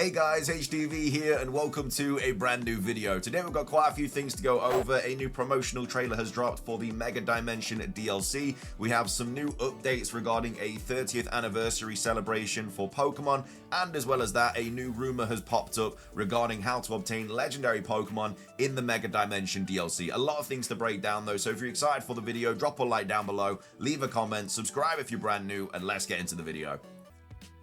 Hey guys, HDV here and welcome to a brand new video. Today we've got quite a few things to go over. A new promotional trailer has dropped for the Mega Dimension DLC. We have some new updates regarding a 30th anniversary celebration for Pokemon, and as well as that, a new rumor has popped up regarding how to obtain legendary Pokemon in the Mega Dimension DLC. A lot of things to break down though, so if you're excited for the video, drop a like down below, leave a comment, subscribe if you're brand new, and let's get into the video.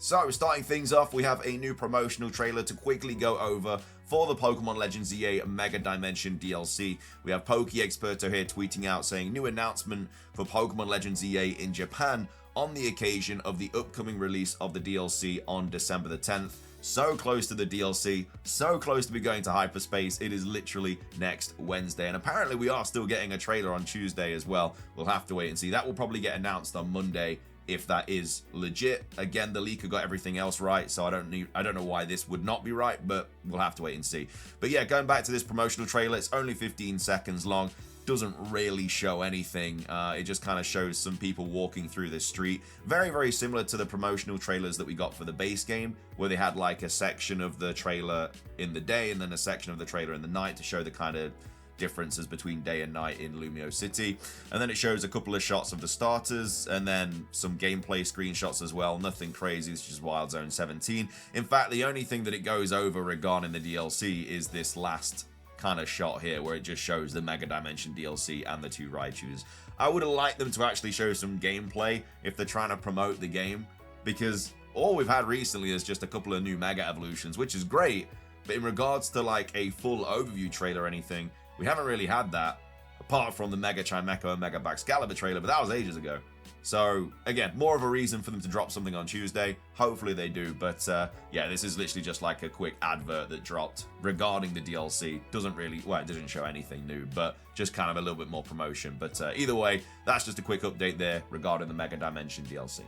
So, starting things off, we have a new promotional trailer to quickly go over for the Pokémon Legends ZA Mega Dimension DLC. We have PokeExperto here tweeting out saying, new announcement for Pokémon Legends ZA in Japan on the occasion of the upcoming release of the DLC on December the 10th. So close to the DLC, so close to be going to hyperspace. It is literally next Wednesday, and apparently we are still getting a trailer on Tuesday as well. We'll have to wait and see. That will probably get announced on Monday, if that is legit. Again, the leaker got everything else right, so I don't know why this would not be right, but we'll have to wait and see. But yeah, going back to this promotional trailer, it's only 15 seconds long. Doesn't really show anything. It just kind of shows some people walking through this street. Very, very similar to the promotional trailers that we got for the base game, where they had like a section of the trailer in the day and then a section of the trailer in the night to show the kind of differences between day and night in Lumiose City. And then it shows a couple of shots of the starters and then some gameplay screenshots as well. Nothing crazy, it's just Wild Zone 17. In fact, the only thing that it goes over regarding the DLC is this last kind of shot here where it just shows the Mega Dimension DLC and the two Raichus. I would have liked them to actually show some gameplay if they're trying to promote the game, because all we've had recently is just a couple of new Mega Evolutions, which is great, but in regards to like a full overview trailer or anything, we haven't really had that, apart from the Mega Chimecho and Mega Baxcalibur trailer, but that was ages ago. So, again, more of a reason for them to drop something on Tuesday. Hopefully they do, but yeah, this is literally just like a quick advert that dropped regarding the DLC. Doesn't really, well, it didn't show anything new, but just kind of a little bit more promotion. But either way, that's just a quick update there regarding the Mega Dimension DLC.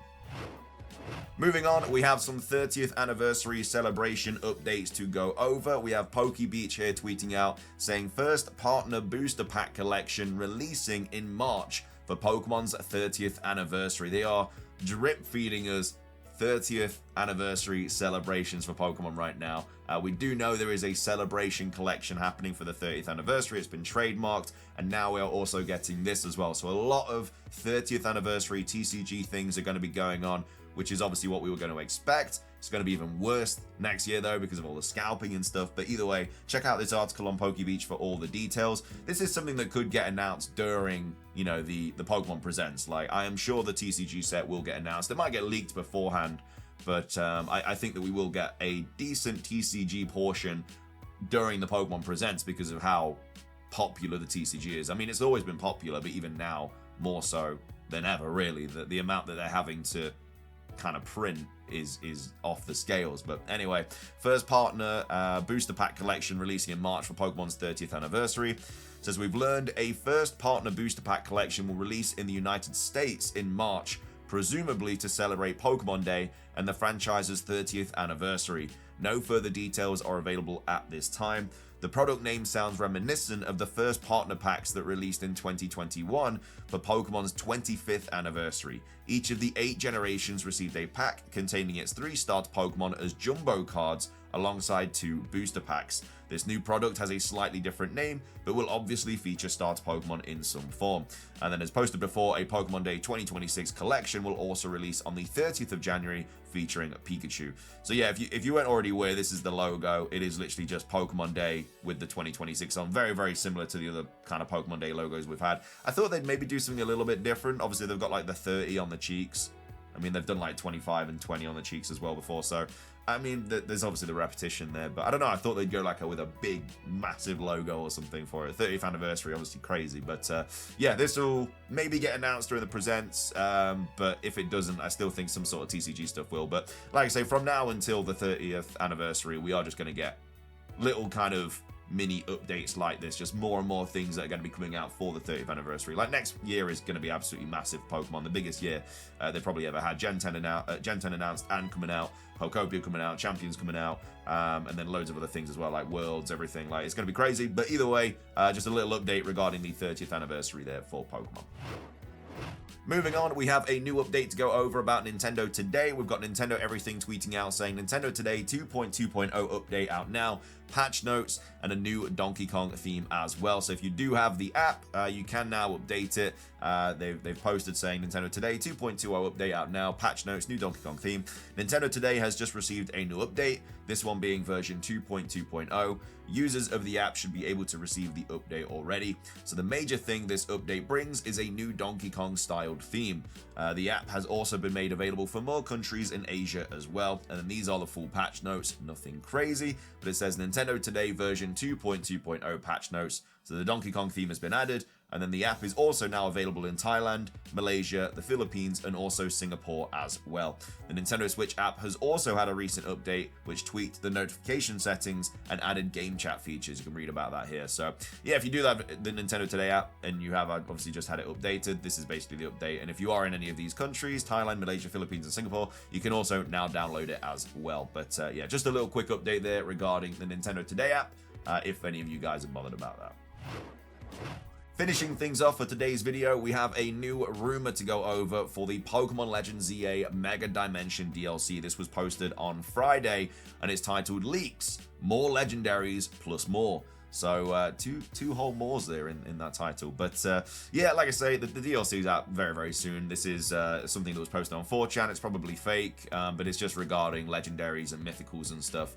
Moving on, we have some 30th anniversary celebration updates to go over. We have PokeBeach here tweeting out saying, first partner booster pack collection releasing in March for Pokemon's 30th anniversary. They are drip feeding us 30th anniversary celebrations for Pokemon right now. We do know there is a celebration collection happening for the 30th anniversary. It's been trademarked, and now we are also getting this as well. So a lot of 30th anniversary TCG things are going to be going on, which is obviously what we were going to expect. It's going to be even worse next year though, because of all the scalping and stuff. But either way, check out this article on PokeBeach for all the details. This is something that could get announced during, you know, the Pokemon Presents. Like, I am sure the TCG set will get announced. It might get leaked beforehand, but I think that we will get a decent TCG portion during the Pokemon Presents because of how popular the TCG is. I mean, it's always been popular, but even now, more so than ever, really. The amount that they're having to kind of print is off the scales. But anyway, first partner booster pack collection releasing in March for Pokemon's 30th anniversary. Says we've learned a first partner booster pack collection will release in the United States in March, presumably to celebrate Pokemon Day and the franchise's 30th anniversary. No further details are available at this time. The product name sounds reminiscent of the first partner packs that released in 2021 for Pokemon's 25th anniversary. Each of the 8 generations received a pack containing its 3 starter Pokemon as jumbo cards alongside 2 booster packs. This new product has a slightly different name, but will obviously feature starter Pokemon in some form. And then as posted before, a Pokemon Day 2026 collection will also release on the 30th of January featuring Pikachu. So yeah, if you weren't already aware, this is the logo. It is literally just Pokemon Day with the 2026 on. Very, very similar to the other kind of Pokemon Day logos we've had. I thought they'd maybe do something a little bit different. Obviously, they've got like the 30 on the cheeks. I mean, they've done like 25 and 20 on the cheeks as well before, so I mean, there's obviously the repetition there, but I don't know, I thought they'd go like with a big, massive logo or something for it. 30th anniversary, obviously crazy, but yeah, this will maybe get announced during the presents, but if it doesn't, I still think some sort of TCG stuff will. But like I say, from now until the 30th anniversary, we are just going to get little kind of mini updates like this, just more and more things that are going to be coming out for the 30th anniversary. Like next year is going to be absolutely massive Pokemon, the biggest year they probably ever had. Gen 10 announced and coming out, Pokopia coming out, Champions coming out, and then loads of other things as well, like Worlds, everything. Like, it's going to be crazy, but either way, just a little update regarding the 30th anniversary there for Pokemon. Moving on, we have a new update to go over about Nintendo Today. We've got Nintendo Everything tweeting out saying Nintendo Today 2.2.0 update out now, patch notes, and a new Donkey Kong theme as well. So if you do have the app, you can now update it. They've posted saying Nintendo Today 2.20 update out now, patch notes, new Donkey Kong theme. Nintendo Today has just received a new update, this one being version 2.2.0. Users of the app should be able to receive the update already. So the major thing this update brings is a new Donkey Kong styled theme. The app has also been made available for more countries in Asia as well. And then these are the full patch notes, nothing crazy, but it says Nintendo Today version 2.2.0 patch notes. So the Donkey Kong theme has been added, and then the app is also now available in Thailand, Malaysia, the Philippines, and also Singapore as well. The Nintendo Switch app has also had a recent update which tweaked the notification settings and added game chat features. You can read about that here. So yeah, if you do have the Nintendo Today app and you have obviously just had it updated, this is basically the update. And if you are in any of these countries, Thailand, Malaysia, Philippines, and Singapore, you can also now download it as well. But yeah, just a little quick update there regarding the Nintendo Today app, if any of you guys are bothered about that. Finishing things off for today's video, we have a new rumor to go over for the Pokémon Legends ZA Mega Dimension DLC. This was posted on Friday, and it's titled Leaks, More Legendaries Plus More. So two whole mores there in that title. But yeah, like I say, the DLC is out very, very soon. This is something that was posted on 4chan. It's probably fake, but it's just regarding legendaries and mythicals and stuff.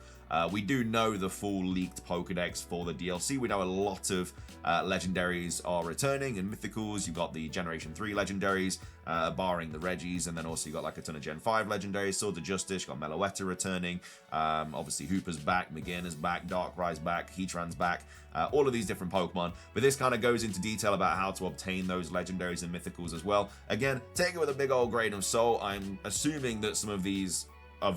We do know the full leaked Pokedex for the DLC. We know a lot of legendaries are returning and mythicals. You've got the Generation 3 legendaries, barring the Regis, and then also you got like a ton of Gen 5 legendaries. Swords of Justice, you got Meloetta returning. Obviously Hooper's back, McGinn is back, Darkrai's back, Heatran's back. All of these different Pokemon. But this kind of goes into detail about how to obtain those legendaries and mythicals as well. Again, take it with a big old grain of salt. I'm assuming that some of these are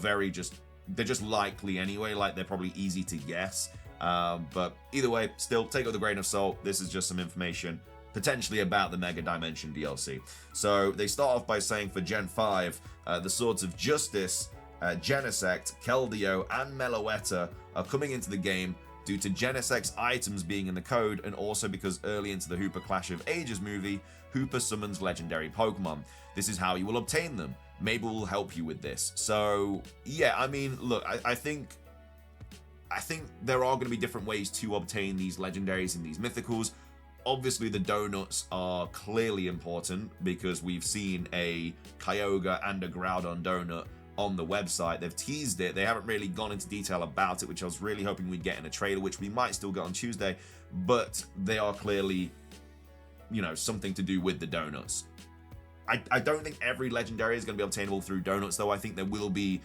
they're just likely anyway, like they're probably easy to guess. But either way, still take it with a grain of salt. This is just some information potentially about the Mega Dimension DLC. So they start off by saying for Gen 5, the Swords of Justice, Genesect, Keldeo, and Meloetta are coming into the game due to Genesect's items being in the code, and also because early into the Hooper Clash of Ages movie, Hooper summons legendary Pokemon. This is how you will obtain them. Mabel will help you with this. So yeah, I mean, look, I think there are going to be different ways to obtain these legendaries and these mythicals. Obviously, the donuts are clearly important because we've seen a Kyogre and a Groudon donut on the website. They've teased it. They haven't really gone into detail about it, which I was really hoping we'd get in a trailer, which we might still get on Tuesday. But they are clearly, you know, something to do with the donuts. I don't think every legendary is going to be obtainable through donuts, though. I think there will be,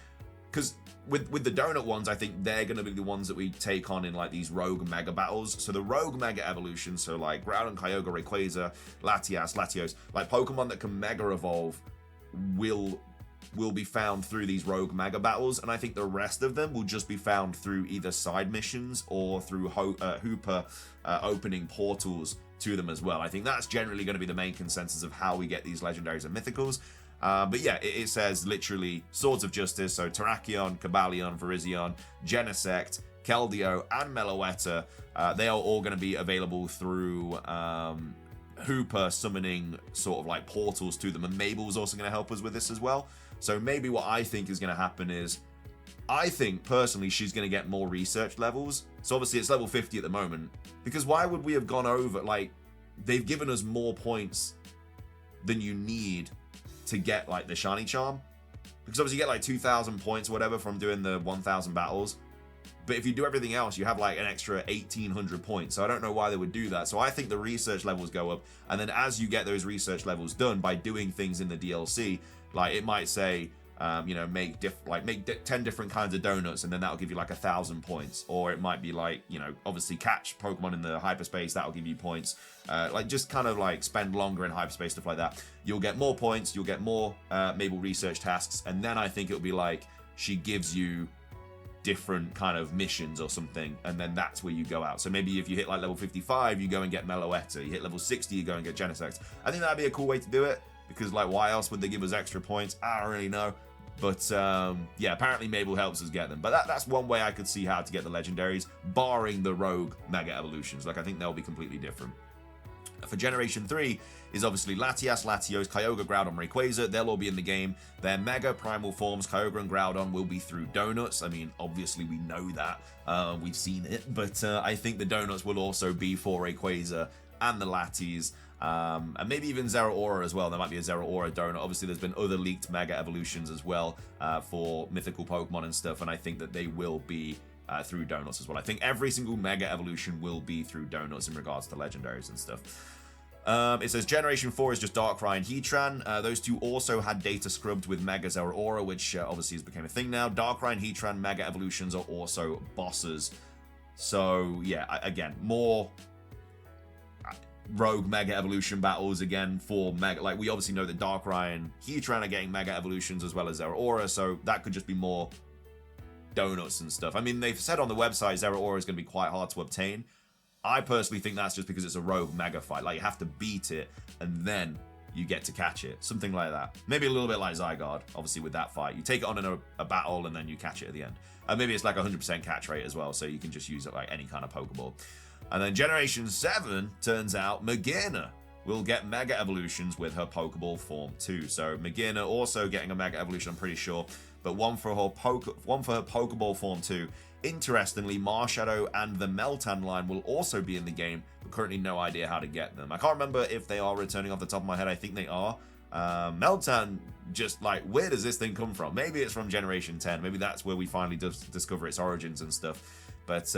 because with the donut ones, I think they're going to be the ones that we take on in like these rogue mega battles. So the rogue mega evolutions, so like Groudon, Kyogre, Rayquaza, Latias, Latios, like Pokemon that can mega evolve will be found through these rogue mega battles, and I think the rest of them will just be found through either side missions or through Hooper opening portals to them as well. I think that's generally going to be the main consensus of how we get these legendaries and mythicals. But yeah, it says literally Swords of Justice, so Terrakion, Cobalion, Virizion, Genesect, Keldeo, and Meloetta. They are all going to be available through Hooper summoning sort of like portals to them, and Mabel's also going to help us with this as well. So maybe what I think is going to happen is, I think personally she's going to get more research levels. So obviously it's level 50 at the moment, because why would we have gone over, like, they've given us more points than you need to get like the shiny charm, because obviously you get like 2,000 points or whatever from doing the 1,000 battles, but if you do everything else you have like an extra 1,800 points. So I don't know why they would do that. So I think the research levels go up, and then as you get those research levels done by doing things in the DLC, like it might say you know, make 10 different kinds of donuts, and then that'll give you like 1,000 points. Or it might be like, you know, obviously catch Pokemon in the hyperspace, that'll give you points. Like just kind of like spend longer in hyperspace, stuff like that. You'll get more points, you'll get more Mabel research tasks, and then I think it'll be like she gives you different kind of missions or something, and then that's where you go out. So maybe if you hit like level 55, you go and get Meloetta. You hit level 60, you go and get Genesect. I think that'd be a cool way to do it, because like why else would they give us extra points? I don't really know. But yeah, apparently Mabel helps us get them. But that's one way I could see how to get the legendaries, barring the rogue mega evolutions. Like I think they'll be completely different. For Generation 3 is obviously Latias, Latios, Kyogre, Groudon, Rayquaza. They'll all be in the game. Their Mega Primal forms, Kyogre and Groudon, will be through Donuts. I mean, obviously we know that. We've seen it. But I think the Donuts will also be for Rayquaza and the Latis. And maybe even Zeraora as well. There might be a Zeraora donut. Obviously, there's been other leaked Mega Evolutions as well for mythical Pokemon and stuff. And I think that they will be through Donuts as well. I think every single Mega Evolution will be through Donuts in regards to Legendaries and stuff. It says Generation 4 is just Darkrai and Heatran. Those two also had data scrubbed with Mega Zeraora, which obviously has become a thing now. Darkrai and Heatran Mega Evolutions are also bosses. So, yeah, again, more rogue Mega Evolution battles again for Mega. Like, we obviously know that Darkrai and Heatran are getting Mega Evolutions as well as Zeraora, so that could just be more Donuts and stuff. I mean, they've said on the website Zeraora is going to be quite hard to obtain. I personally think that's just because it's a rogue Mega fight. Like, you have to beat it, and then you get to catch it. Something like that. Maybe a little bit like Zygarde, obviously, with that fight. You take it on in a battle, and then you catch it at the end. And maybe it's like 100% catch rate as well, so you can just use it like any kind of Pokeball. And then Generation 7, turns out, Magearna will get Mega Evolutions with her Pokeball form too. So Magearna also getting a Mega Evolution, I'm pretty sure, but one for her Pokeball form too. Interestingly, Marshadow and the Meltan line will also be in the game, but currently no idea how to get them. I can't remember if they are returning off the top of my head. I think they are. Meltan, just like, where does this thing come from? Maybe it's from Generation 10. Maybe that's where we finally discover its origins and stuff. But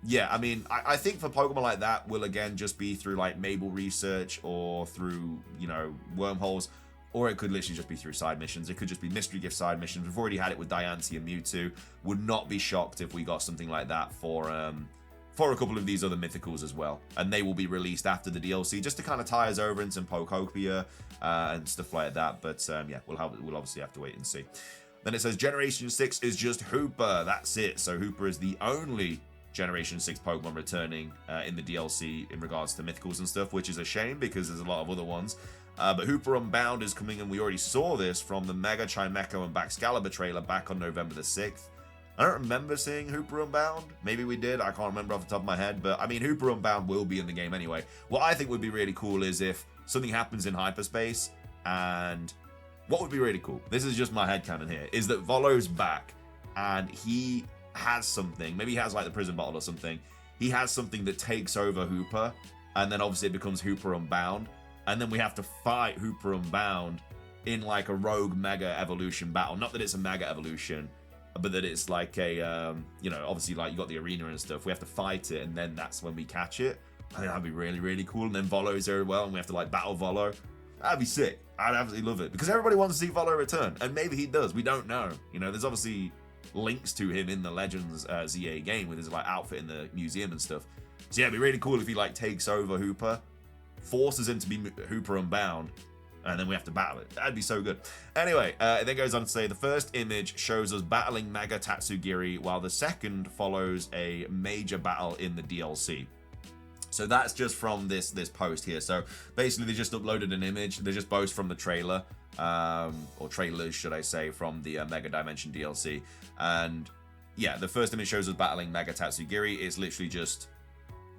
yeah, I mean, I think for Pokemon like that will again just be through like Mabel research or through, you know, wormholes, or it could literally just be through side missions. It could just be mystery gift side missions. We've already had it with Diancie and Mewtwo. Would not be shocked if we got something like that for a couple of these other mythicals as well, and they will be released after the DLC just to kind of tie us over in some Pokopia and stuff like that. But yeah, we'll obviously have to wait and see. Then it says Generation 6 is just Hooper. That's it. So Hooper is the only Generation 6 Pokemon returning in the DLC in regards to mythicals and stuff, which is a shame because there's a lot of other ones. But Hooper Unbound is coming, and we already saw this from the Mega Chimecho and Baxcalibur trailer back on November the 6th. I don't remember seeing Hooper Unbound. Maybe we did. I can't remember off the top of my head. But, I mean, Hooper Unbound will be in the game anyway. What I think would be really cool is if something happens in hyperspace, and what would be really cool, this is just my headcanon here, is that Volo's back and he has something. Maybe he has, like, the prison bottle or something. He has something that takes over Hooper, and then obviously it becomes Hooper Unbound. And then we have to fight Hooper Unbound in, like, a rogue Mega Evolution battle. Not that it's a Mega Evolution, but that it's like a, you know, obviously, like, you got the arena and stuff. We have to fight it, and then that's when we catch it. I think that'd be really, really cool. And then Volo's there as well, and we have to, like, battle Volo. That'd be sick. I'd absolutely love it. Because everybody wants to see Volo return. And maybe he does. We don't know. You know, there's obviously links to him in the Legends ZA game with his, like, outfit in the museum and stuff. So, yeah, it'd be really cool if he, like, takes over Hooper, forces him to be Hooper Unbound, and then we have to battle it. That'd be so good. Anyway, it then goes on to say, the first image shows us battling Mega Tatsugiri, while the second follows a major battle in the DLC. So that's just from this post here. So basically, they just uploaded an image. They're just both from the trailer, or trailers, should I say, from the Mega Dimension DLC. And yeah, the first image shows us battling Mega Tatsugiri. It's literally just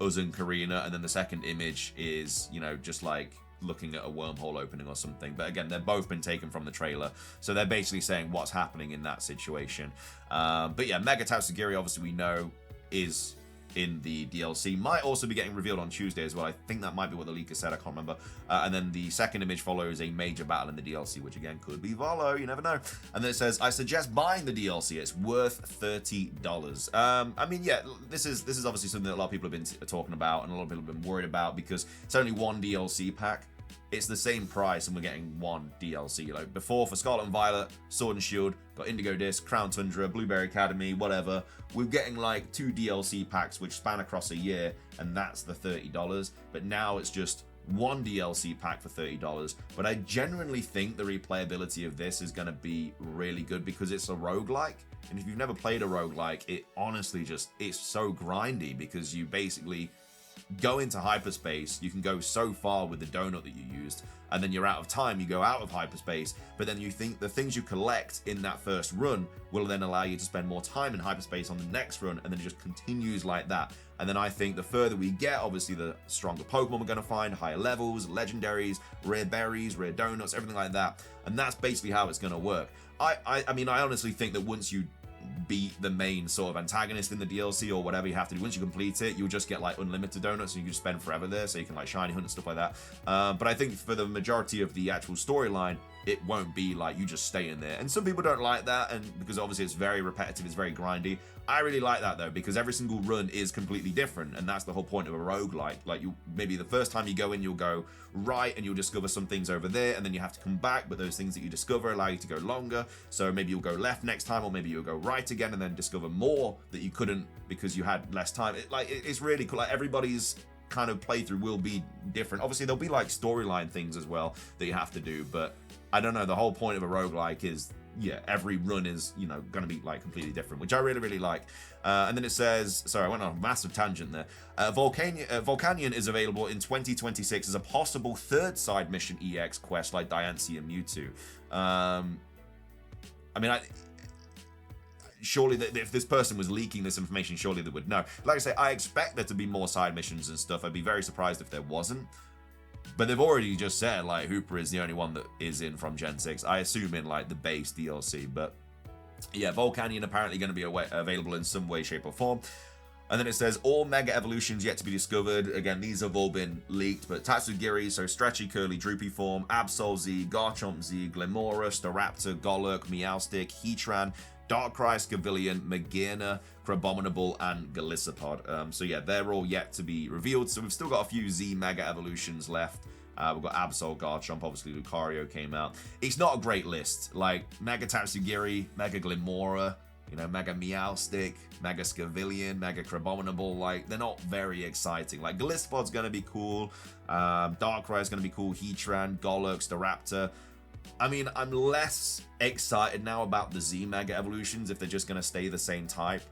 us and Karina, and then the second image is, you know, just like looking at a wormhole opening or something. But again, they've both been taken from the trailer, so they're basically saying what's happening in that situation. But yeah, Mega Tatsugiri, obviously we know, is in the DLC. Might also be getting revealed on Tuesday as well. I think that might be what the leaker said. I can't remember. And then the second image follows a major battle in the DLC, which again could be Volo. You never know. And then it says, I suggest buying the DLC. It's worth $30. I mean, yeah, this is obviously something that a lot of people have been talking about and a lot of people have been worried about because it's only one DLC pack. It's the same price and we're getting one DLC. Like before, for Scarlet and Violet, Sword and Shield, got Indigo Disc, Crown Tundra, Blueberry Academy, whatever. We're getting like 2 DLC packs which span across a year, and that's the $30. But now it's just one DLC pack for $30. But I genuinely think the replayability of this is going to be really good because it's a roguelike. And if you've never played a roguelike, it honestly just, it's so grindy because you basically go into hyperspace, you can go so far with the donut that you used, and then you're out of time, you go out of hyperspace, but then you think the things you collect in that first run will then allow you to spend more time in hyperspace on the next run, and then it just continues like that. And then I think the further we get, obviously the stronger Pokemon we're going to find, higher levels, legendaries, rare berries, rare donuts, everything like that. And that's basically how it's going to work. I mean, I honestly think that once you beat the main sort of antagonist in the DLC or whatever you have to do, once you complete it, you'll just get like unlimited donuts and you can just spend forever there, so you can like shiny hunt and stuff like that. But I think for the majority of the actual storyline, it won't be like you just stay in there. And some people don't like that, and because obviously it's very repetitive, it's very grindy. I really like that though, because every single run is completely different, and that's the whole point of a roguelike. Like, you maybe the first time you go in, you'll go right and you'll discover some things over there, and then you have to come back, but those things that you discover allow you to go longer. So maybe you'll go left next time, or maybe you'll go right again and then discover more that you couldn't because you had less time. It's really cool. Like, everybody's kind of playthrough will be different. Obviously there'll be like storyline things as well that you have to do, but I don't know, the whole point of a roguelike is, yeah, every run is, you know, going to be like completely different, which I really, really like. And then it says, sorry, I went on a massive tangent there. Volcanion is available in 2026 as a possible third side mission EX quest like Diancie and Mewtwo. I mean, surely if this person was leaking this information, surely they would know. Like I say, I expect there to be more side missions and stuff. I'd be very surprised if there wasn't. But they've already just said, like, Hooper is the only one that is in from Gen 6. I assume in, like, the base DLC. But, yeah, Volcanion apparently going to be available in some way, shape, or form. And then it says, all Mega Evolutions yet to be discovered. Again, these have all been leaked. But Tatsugiri, so Stretchy, Curly, Droopy form, Absol Z, Garchomp Z, Glimora, Staraptor, Golurk, Meowstic, Heatran, Darkrai, Scavillion, Magearna, Crabominable, and Golisopod. So yeah, they're all yet to be revealed. So we've still got a few Z Mega Evolutions left. We've got Absol, Garchomp, obviously Lucario came out. It's not a great list. Like, Mega Tatsugiri, Mega Glimora, you know, Mega Meowstic, Mega Scavillion, Mega Crabominable, like, they're not very exciting. Like, Golisopod's gonna be cool, Darkrai's gonna be cool, Heatran, Golurk, Staraptor. I mean, I'm less excited now about the Z Mega Evolutions if they're just going to stay the same type.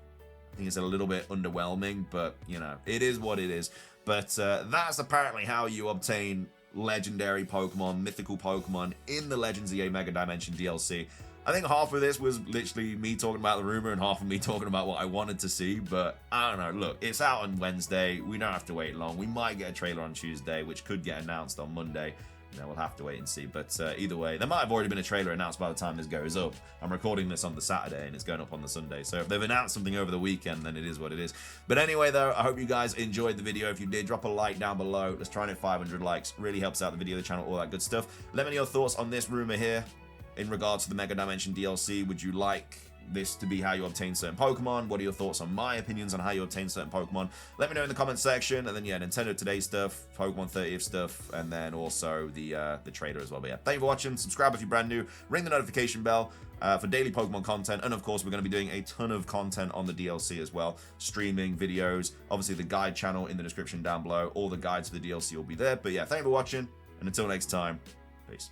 I think it's a little bit underwhelming, but, you know, it is what it is. But that's apparently how you obtain legendary Pokemon, mythical Pokemon in the Legends ZA Mega Dimension DLC. I think half of this was literally me talking about the rumor and half of me talking about what I wanted to see, but I don't know. Look, it's out on Wednesday. We don't have to wait long. We might get a trailer on Tuesday, which could get announced on Monday. You know, we'll have to wait and see. But either way, there might have already been a trailer announced by the time this goes up. I'm recording this on the Saturday and it's going up on the Sunday. So if they've announced something over the weekend, then it is what it is. But anyway, though, I hope you guys enjoyed the video. If you did, drop a like down below. Let's try and hit 500 likes. Really helps out the video, the channel, all that good stuff. Let me know your thoughts on this rumor here in regards to the Mega Dimension DLC. Would you like this to be how you obtain certain Pokemon? What are your thoughts on my opinions on how you obtain certain Pokemon? Let me know in the comment section. And then, yeah, Nintendo Today stuff, Pokemon 30th stuff, and then also the trailer as well. But yeah, thank you for watching. Subscribe if you're brand new. Ring the notification bell for daily Pokemon content. And of course, we're going to be doing a ton of content on the DLC as well. Streaming, videos, obviously the guide channel in the description down below. All the guides for the DLC will be there. But yeah, thank you for watching. And until next time, peace.